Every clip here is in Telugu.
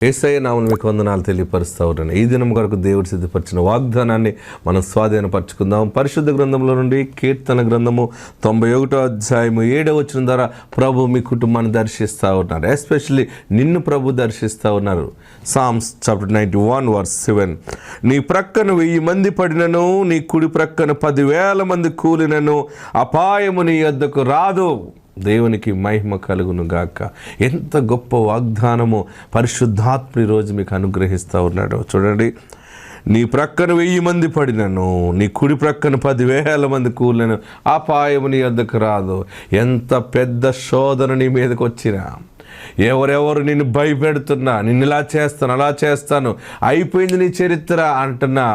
యేసయ్య నామమున మీకు వందనాలు తెలియపరుస్తా ఉన్నాను. ఈ దినం కొరకు దేవుడు సిద్ధపరిచిన వాగ్దానాన్ని మనం స్వాధీనపరచుకుందాం. పరిశుద్ధ గ్రంథంలో నుండి కీర్తన గ్రంథము 91వ అధ్యాయము 7వ వచనం ద్వారా ప్రభు మీ కుటుంబాన్ని దర్శిస్తూ ఉన్నారు. ఎస్పెషల్లీ నిన్ను ప్రభు దర్శిస్తూ ఉన్నారు. Psalms chapter 91 verse 7. నీ ప్రక్కన 1000 మంది పడినను, నీ కుడి ప్రక్కన 10,000 మంది కూలినను అపాయము నీ యొద్దకు రాదు. దేవునికి మహిమ కలుగును గాక. ఎంత గొప్ప వాగ్దానము పరిశుద్ధాత్మ రోజు మీకు అనుగ్రహిస్తూ ఉన్నాడు. చూడండి, నీ ప్రక్కన 1000 మంది పడినను, నీ కుడి ప్రక్కన 10,000 మంది కూలినను అపాయము నీ యొద్దకు రాదు. ఎంత పెద్ద శోధన నీ మీదకి వచ్చినా, ఎవరెవరు నిన్ను భయపెడుతున్నా, నిన్ను ఇలా చేస్తాను అలా చేస్తాను, అయిపోయింది నీ చరిత్ర అంటున్నా,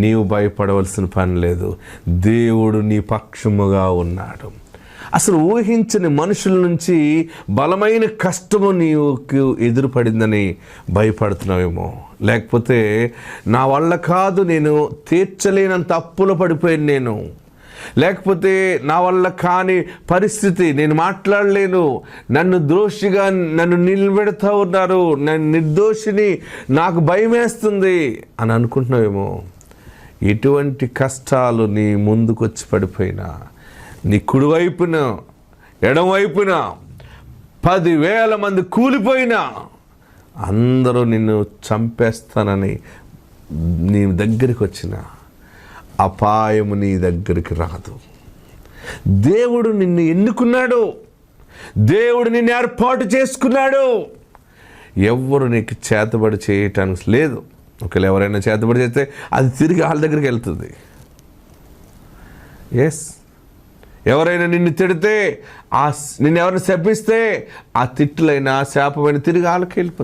నీవు భయపడవలసిన పని లేదు. దేవుడు నీ పక్షముగా ఉన్నాడు. అసలు ఊహించని మనుషుల నుంచి బలమైన కష్టము నీకు ఎదురుపడిందని భయపడుతున్నావేమో, లేకపోతే నా వల్ల కాదు, నేను తీర్చలేనంత అప్పులు పడిపోయాను నేను, లేకపోతే నా వల్ల కాని పరిస్థితి, నేను మాట్లాడలేను, నన్ను దోషిగా నన్ను నిలబెడతా ఉన్నారు, నేను నిర్దోషిని, నాకు భయం వేస్తుంది అని అనుకుంటున్నావేమో. ఎటువంటి కష్టాలు నీ ముందుకొచ్చి పడిపోయినా, నీ కుడివైపున ఎడమవైపున 10,000 మంది కూలిపోయినా, అందరూ నిన్ను చంపేస్తానని నీ దగ్గరికి వచ్చిన అపాయము నీ దగ్గరికి రాదు. దేవుడు నిన్ను ఎన్నుకున్నాడు, దేవుడు నిన్ను ఏర్పాటు చేసుకున్నాడు. ఎవరు నీకు చేతబడి చేయటానికి లేదు. ఒకవేళ ఎవరైనా చేతబడి చేస్తే అది తిరిగి వాళ్ళ దగ్గరికి వెళ్తుంది. ఎస్, ఎవరైనా నిన్ను తిడితే, నిన్ను ఎవరైనా శపిస్తే ఆ తిట్టులైనా శాపమైన తిరిగి వాళ్ళకి వెళ్ళిపోతుంది.